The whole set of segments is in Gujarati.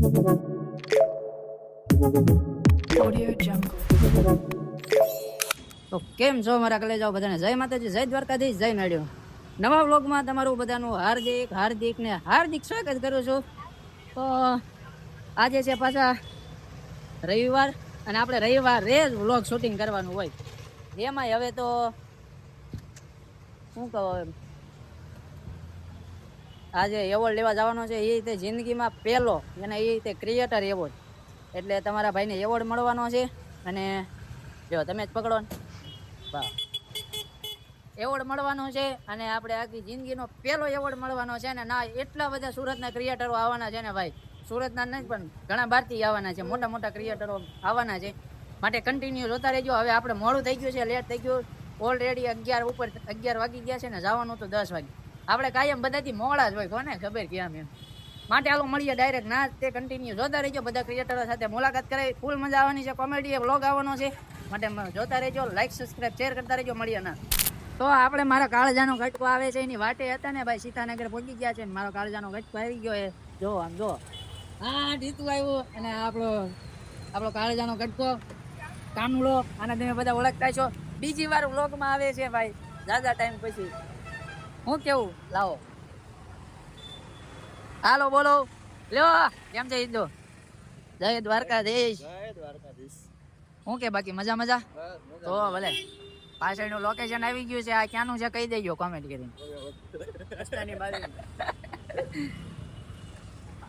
તો કેમ છો મારા કલેજાઓ બધાને? જય માતાજી, જય દ્વારકાધીશ, જય નાડ્યો. નવા વ્લોગમાં તમારું બધાનું હાર્દિક ને હાર્દિક સ્વાગત કરું છું. તો આજે છે પાછા રવિવાર, અને આપણે રવિવારે જ વ્લોગ શૂટિંગ કરવાનું હોય. એમાંય હવે તો શું કહો, આજે એવોર્ડ લેવા જવાનો છે. એ રીતે જિંદગીમાં પહેલો અને એ રીતે ક્રિએટર એવોર્ડ, એટલે તમારા ભાઈને એવોર્ડ મળવાનો છે. અને જો તમે જ પકડો ને, વાહ, એવોર્ડ મળવાનો છે. અને આપણે આખી જિંદગીનો પહેલો એવોર્ડ મળવાનો છે. ને ના, એટલા બધા સુરતના ક્રિએટરો આવવાના છે ને ભાઈ, સુરતના નહીં પણ ઘણા બહારથી આવવાના છે, મોટા મોટા ક્રિએટરો આવવાના છે. માટે કન્ટિન્યુ જોતા રહેજો. હવે આપણે મોડું થઈ ગયું છે, લેટ થઈ ગયું. ઓલરેડી 11 વાગી ગયા છે ને જવાનું તો 10 વાગે. આપણે કાયમ બધાથી મોડા જ હોય, કોને ખબર કેમ એમ. માટે હાલો મળીએ ડાયરેક્ટ. ના તે કન્ટિન્યુ જોતા રહેજો, બધા ક્રિએટરો સાથે મુલાકાત કરાવી, ફૂલ મજા આવવાની છે. કોમેડી વ્લોગ આવવાનો છે, માટે જોતા રહેજો. લાઈક, સબસ્ક્રાઈબ, શેર કરતા રહેજો. મળીએ ના તો આપણે મારા કાળજાનો ગટકો આવે છે એની વાટે હતા ને ભાઈ, સીતાનગર પહોંચી ગયા છે. મારો કાળજાનો ગટકો આવી ગયો એ જો, આમ જો, હા જીતું આવ્યું. અને આપણો કાળજાનો ગટકો કાનુડો, આને તમે બધા ઓળખતા છો. બીજી વાર વ્લોગમાં આવે છે ભાઈ, જાજા ટાઈમ પછી. હું કેવું, લાવો હાલો બોલો, લ્યો કેમ છે ઈદો? જય દ્વારકાધીશ. હું કે બાકી મજા મજા? તો ભલે પાછળનું લોકેશન આવી ગયું છે. આ ક્યાંનું છે કહી દેજો કોમેન્ટ કરીને.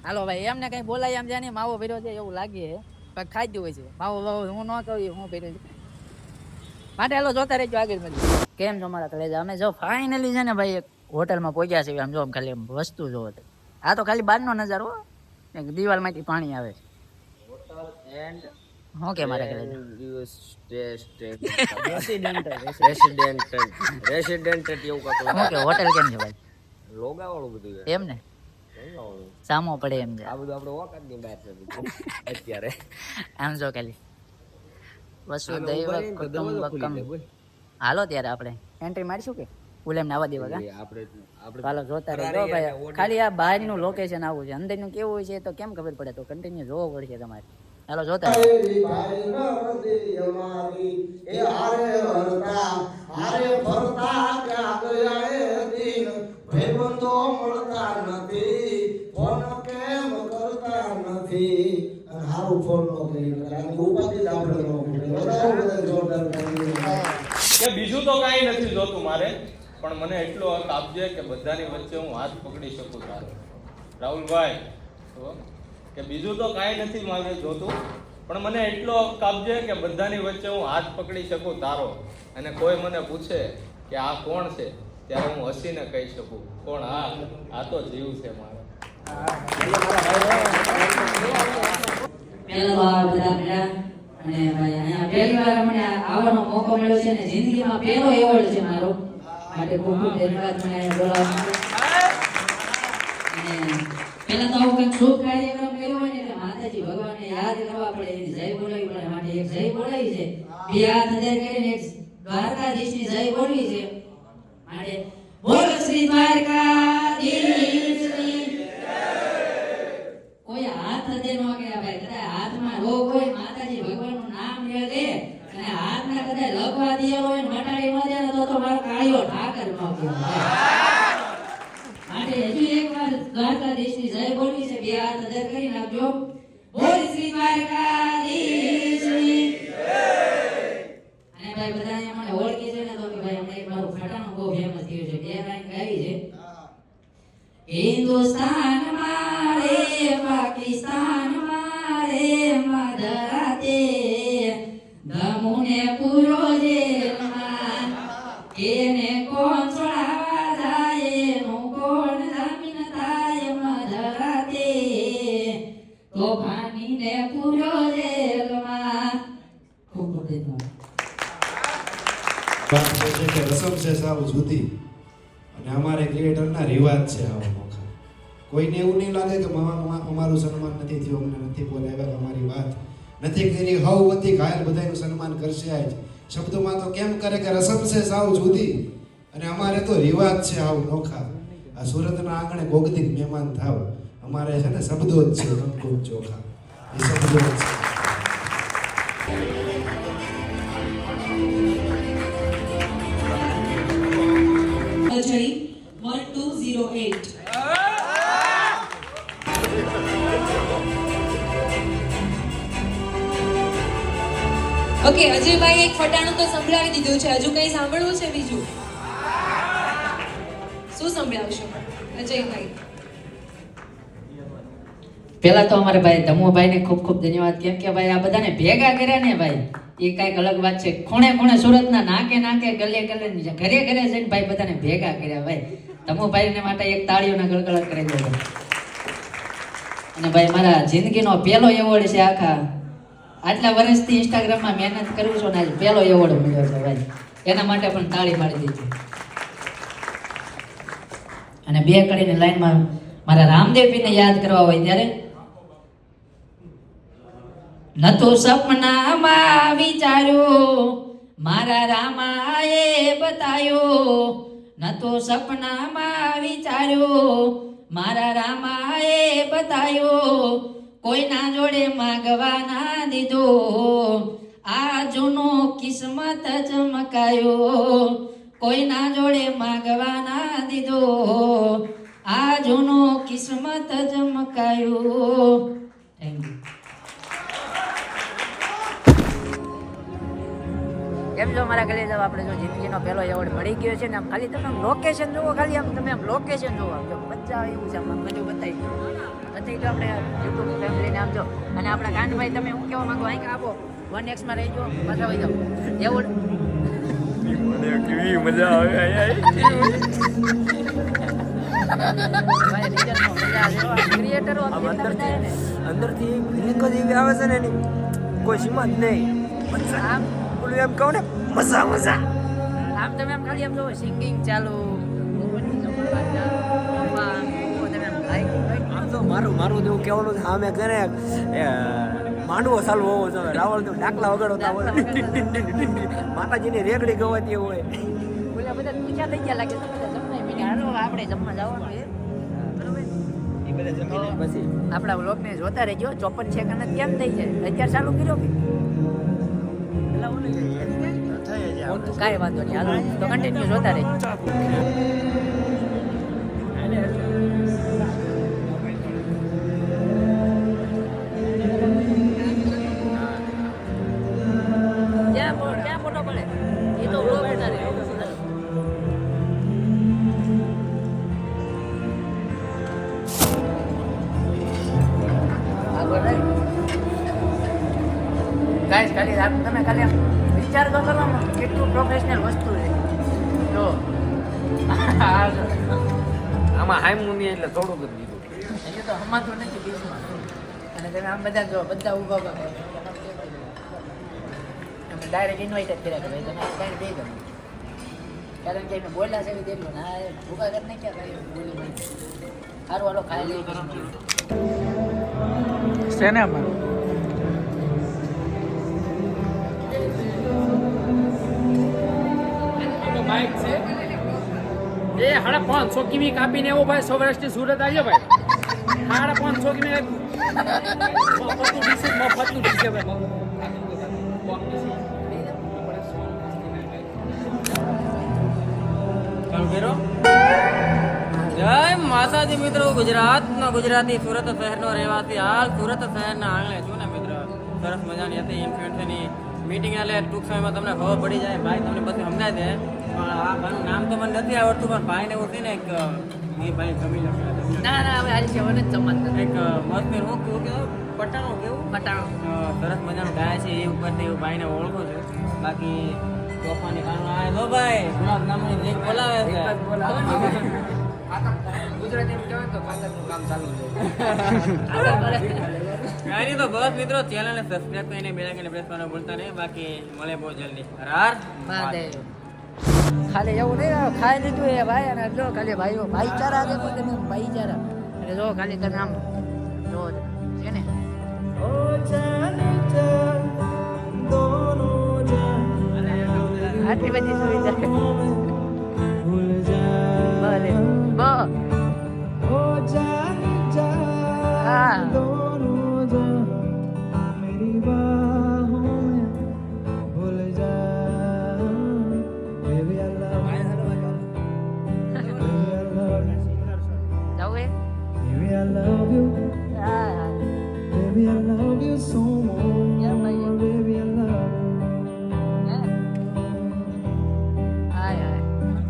હાલો ભાઈ, એમને કઈ બોલાય એમ છે ને, માવો ભર્યો છે એવું લાગે, પણ ખાઈ જ હોય છે માવો હું ન કહું હું ભર્યો છે. માટે હાલો જોતા રહેજો આગળ. મળી કેમ છો મારા કલેજા? અમે જો ફાઇનલી છે ને ભાઈ એક હોટલમાં પહોંચ્યા છે. આમ જો ખાલી વસ્તુ જોવો, આ તો ખાલી બહારનો નજારો, એક દિવાલમાંથી પાણી આવે છે. હું કે મારા કલેજા રેસિડેન્ટ એવું કાક હું કે હોટેલ કેમ છે ભાઈ? લોગા વાળું બધું એમ ને સામો પડે એમ છે. આ બધું આપણે ઓકાત ની બહાર છે અત્યારે. આમ જો ખાલી વસુદૈવ કુટુંબકમ. હાલો ત્યારે આપણે એન્ટ્રી મારીશું કે ઉલેમ ને આવવા દેવા કા? આપણે હાલો જોતા રહેજો ભાઈ. ખાલી આ બહારનું લોકેશન આવું છે, અંદરનું કેવું હોય છે તો કેમ ખબર પડે? તો કન્ટિન્યુ જોવો પડશે તમારે. હાલો જોતા બીજું તો કાંઈ નથી જોતું મારે, પણ મને એટલો હક આપજે કે બધાની વચ્ચે હું હાથ પકડી શકું તારો. રાહુલભાઈ, કે બીજું તો કાંઈ નથી મારે જોતું, પણ મને એટલો હક આપજે કે બધાની વચ્ચે હું હાથ પકડી શકું તારો. અને કોઈ મને પૂછે કે આ કોણ છે, ત્યારે હું હસીને કહી શકું, કોણ? આ તો જીવ છે મારો. અને ભાઈ અહીંયા પહેલી વાર મને આવવાનો મોકો મળ્યો છે ને જિંદગીમાં પહેલો એવોર્ડ છે મારો, માટે ખૂબ ખૂબ ધન્યવાદ મને બોલાવવા. અને પહેલા તો આવું કંઈક શુભ કાર્યક્રમ કર્યો હોય ને એટલે માતાજી ભગવાનને યાદ કરવા પડે, એની જય બોલાવી પડે. માટે એક જય બોલાવી છે, બે હાથ નજર કરીને એક દ્વારકાધીશની જય બોલવી છે. માટે બોલ શ્રી દ્વારકાધીશની. કોઈ હાથ નજર નો કે ભાઈ, કદાચ હાથમાં રોગ હોય, માતાજી ભગવાનનું નામ લે લે અને હાથના કદાચ લગવા દિયો હોય, મટાડી ન દે તો મારો કાળિયો ઠાકર નો કહેવાય. માટે હજુ એકવાર દ્વારકાધીશની જય બોલવી છે, બે હાથ નજર કરી નાખજો. બોલ શ્રી દ્વારકાધીશની. અને ભાઈ બધા મને ઓળખી છે ને, તો કે ભાઈ અમને એક મારું ફટાણું બહુ ફેમસ થયું છે. બે લાઈન ગાવી છે. હિન્દુસ્તાન મારે પાકિસ્તાન મારે મધરાતે ધમુને પૂરો જેલમાં એને કોણ છોડાવા જાય, એનું કોણ જામીન થાય મધરાતે તો ભાનીને પૂરો જેલમાં. ખૂબ ખૂબ ધન્યવાદ. રસમ છે સાવ જુદી, અને અમારે ક્રિએટરના રિવાજ છે આવા મોખા. કોઈને એવું નહીં લાગે કે અમારું સન્માન નથી થયું, અમને નથી બોલાવ્યા, અમારી વાત નથી કરી. હવ વધી ઘાયલ બધાનું સન્માન કરશે. આજ શબ્દોમાં તો કેમ કરે કે રસમ છે સાવ જુદી, અને અમારે તો રિવાજ છે આવ નોખા. આ સુરતના આંગણે કોકદીક મહેમાન થાવ. અમારે છે ને શબ્દો જ છે કંકુમ ચોખા એ શબ્દો જ છે. Ajay 1208. ઓકે અજયભાઈ એક ફટાણું તો સંભળાવી દીધું છે, હજુ કઈ સાંભળવું છે બીજું? શું સંભળાવશો અજયભાઈ? પેલા તો અમારે ભાઈ ધમુભાઈને ખૂબ ખૂબ ધન્યવાદ, કેમ કે ભાઈ આ બધાને ભેગા કર્યા ને ભાઈ એ કાંઈક અલગ વાત છે. ખૂણે ખૂણે સુરતના નાકે નાકે ગલે ગલે ઘરે ઘરે જઈને ભાઈ બધાને ભેગા કર્યા. ભાઈ ધમુભાઈને માટે એક તાળીઓના ગળગળાટ કરી દો. અને ભાઈ મારા જિંદગીનો પહેલો એવોર્ડ છે, આખા આટલા વર્ષથી ઇન્સ્ટાગ્રામમાં મહેનત કરું છું ને આજે પહેલો એવોર્ડ મળ્યો છે ભાઈ, એના માટે પણ તાળી પાડી દીધી. અને બે કડીની લાઈનમાં મારા રામદેવજીને યાદ કરવા હોય ત્યારે નતું સપનામાં વિચાર્યું મારા રામાએ બતાયો, નતું સપનામાં વિચાર્યું મારા રામાએ બતાયો, કોઈના જોડે માગવા ના દીધો આ જૂનો કિસ્મત ચમકાયો, કોઈના જોડે માગવા ના દીધો આ જૂનો કિસ્મત ચમકાયો. Thank you. કેમ જો મારા ગલે જાવ આપણે જો જિંદગીનો પહેલો એવોર્ડ મળી ગયો છે ને આમ ખાલી તમે લોકેશન જુઓ, ખાલી આમ તમે આમ લોકેશન જુઓ, જો બચ્ચા એવું છે આમ બધું બતાવી દો આપણે યુટ્યુબ ફેમિલીને આમ જો. અને આપણા કાંડભાઈ તમે હું કહેવા માંગો અહીં આપો 1x માં રહી જાઓ, પાછા વહી જાઓ એવોર્ડ. મને કેવી મજા આવે ક્રિએટરો અંદરથી ફિલિંગ જ એવી આવે છે ને એની કોઈ સીમા જ નહીં. આમ બોલું એમ કહું ને મજા મજા. આમ તમે આમ ખાલી આમ જો સિંગિંગ ચાલુ આમ તો મારું જેવું કહેવાનું છે સામે કરે માંડવો ચાલુ હોવો જોઈએ. રાવળ તો ડાકલા વગાડતા હોય, માતાજીની રેગડી ગવાતી હોય. બોલ્યા બધા પૂછ્યા થઈ ગયા લાગે હાલો આપણે જમવા જવાનું છે બરોબર. પછી આપણા વ્લોગને જોતા રહેજો. 54 સેકન્ડ કેમ થઈ છે અત્યારે ચાલુ કર્યો કે કાંઈ વાંધો નહીં, હાલો તો કન્ટિન્યુ જોતા રહેજો. ક્યાં ફોટો પડે એ તો વ્લોગ ઉતારે. ગાઈસ ખાલી તમે ખાલી વિચાર તો કરો કેટલું પ્રોફેશનલ વસ્તુ છે. જો આમાં હાઈ મૂવી એટલે થોડુંક જ દીધું. એટલે તો હમાતું નથી બીચમાં. અને તમે આમ બધા જો બધા ઊભા ઊભા તમે ડાયરેક્ટ ઇન્વાઇટ જ કર્યા કે ભાઈ તમે કાંઈ દઈ દો, કારણ કે એમને બોલ્યા છે એવી દેખલું ના ભૂખા કરી નાખ્યા ભાઈ બોલી બોલી. સારું હાલો ખાઈ લઈ શેનામાં બાઈક છે એ 550 કિમી કાપીને એવો ભાઈ સૌરાષ્ટ્રની સુરત આવ્યો ભાઈ. 550 કિમી મફતનું ડીસે ભાઈ. જય માતાજી મિત્રો, ગુજરાતનો ગુજરાતી સુરત શહેરનો રહેવાસી હાલ સુરત શહેરના આંગણે છું ને મિત્ર. સરસ મજાની હતી ઇન્ફ્લુએન્સરની મીટિંગ, એટલે ટૂંક સમયમાં તમને ખબર પડી જાય. ભાઈ તમને બધું સમજાય છે, પણ આ ભાઈનું નામ તો મને નથી આવડતું, પણ ભાઈને એવું છે ને એક એ ભાઈ જમી લખે ના ના હવે આજે છે જ જમવાનું એક મસ્ત હું કેવું કેવું પટાણું કેવું પટાણો સરસ મજાનું ગાય છે એ ઉપરથી એવું ભાઈને ઓળખું છું. બાકી તોફાની કારણો આવે તો ભાઈ ગુલાબ નામની લીક બોલાવે છે. ગુજરાતી કહેવાય તો ખાતરનું કામ ચાલુ છે. કાંઈ નહીં તો બસ મિત્રો, ચેનલને સબસ્ક્રાઈબ કરીને બેલ આઇકનને પ્રેસ કરવાનું ભૂલતા નહીં. બાકી મળે બહુ જલ્દી. હર મહાદેવ. ખાલી એવું નહીં ખાઈ લીધું એ ભાઈ, અને જો ખાલી ભાઈઓ ભાઈચારા છે પણ તમે ભાઈચારા, અને જો ખાલી તમે આમ જો છે ને આટલી બધી સુવિધા ભલે હા दोनों जहां मेरी बाहों में भूल जा baby I love you baby I love you જાવ એ baby I love you હા baby I love you so more baby I love you હાય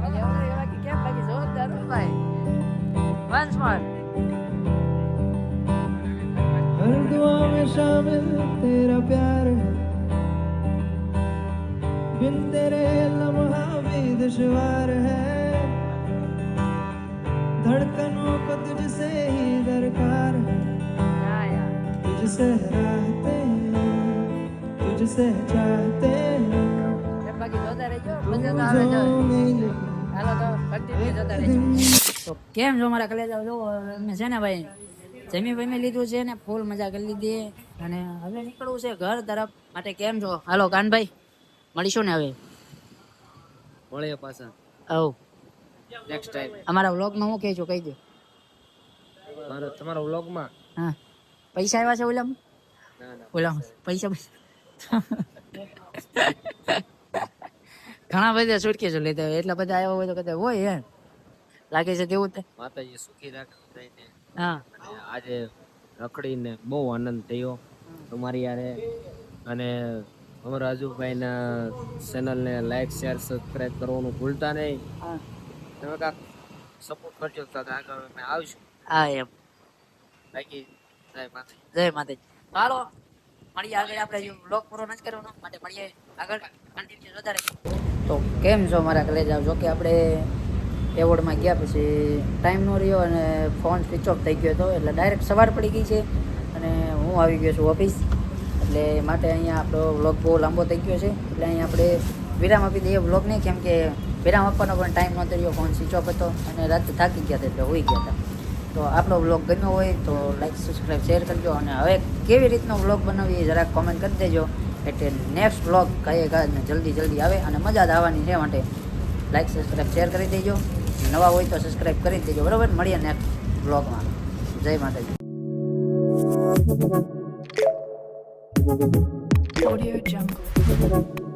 હાય કેમ બાકી જોરદાર હો ભાઈ વન્સ મોર हर दुआ में शामिल तेरा प्यार है बिन तेरे लम्हा भी दुश्वार है धड़कनों को तुझसे ही दरकार है યા યા तुझसे रहते हैं तुझसे चाहते हैं કેમ બાકી જોતા રહેજો મજા તો આવે જો मेरे હાલો તો કન્ટિન્યુ જોતા રહેજો તો કેમ છો મારા કલેજા જો અમે છે ને ભાઈ જમી લીધું છે ને ફૂલ મજા કરી લીધી અને હવે નીકળવું છે ઘર તરફ માટે કેમ છો હાલો કાનભાઈ મળીશું ને હવે મળીએ પાછા આવ નેક્સ્ટ ટાઈમ અમારા વ્લોગમાં હું કહી છું કહી દો તમારા વ્લોગમાં હા પૈસા આવ્યા છે ઓલામાં ઓલામાં પૈસા ઘણા બધા સુટકેસો લેતા હોય એટલા બધા આવ્યા હોય તો કદાચ હોય યાર લાગે છે તેવું જ. માતાજી સુખી રાખે હા આજે રખડીને બહુ આનંદ થયો તમારી યારે અને અમારા રાજુભાઈના ચેનલને લાઈક શેર સબસ્ક્રાઈબ કરવાનું ભૂલતા નહીં હા તમે કાંક સપોર્ટ કરજો તો આગળ અમે આવીશું હા એમ બાકી જય માતા જય માતાજી હાલો મળીએ આગળ આપણે જો બ્લોગ પૂરો નથી કરવાનો માટે મળીએ આગળ કન્ટિન્યુ જોતા રહેજો તો કેમ છો મારા કલેજા જો કે આપણે એવોર્ડમાં ગયા પછી ટાઈમ નો રહ્યો અને ફોન સ્વિચ ઓફ થઈ ગયો હતો એટલે ડાયરેક્ટ સવાર પડી ગઈ છે અને હું આવી ગયો છું ઓફિસ એટલે માટે અહીંયા આપણો વ્લોગ બહુ લાંબો થઈ ગયો છે એટલે અહીંયા આપણે વિરામ આપી દઈએ વ્લોગને કેમ કે વિરામ આપવાનો પણ ટાઈમ નહોતો રહ્યો ફોન સ્વિચ ઓફ હતો અને રાતે થાકી ગયા હતા એટલે હોઈ ગયા હતા તો આપણો વ્લોગ ગમ્યો હોય તો લાઈક સબસ્ક્રાઈબ શેર કરજો અને હવે કેવી રીતનો વ્લોગ બનાવીએ એ જરાક કોમેન્ટ કરી દેજો એટલે નેક્સ્ટ વ્લોગ કઈ ને જલ્દી આવે અને મજા જ આવવાની છે માટે લાઈક સબસ્ક્રાઈબ શેર કરી દેજો નવા હોય તો સબસ્ક્રાઈબ કરી દેજો બરાબર મળીએ નેક્સ્ટ વ્લોગમાં જય માતાજી Audio Jungle.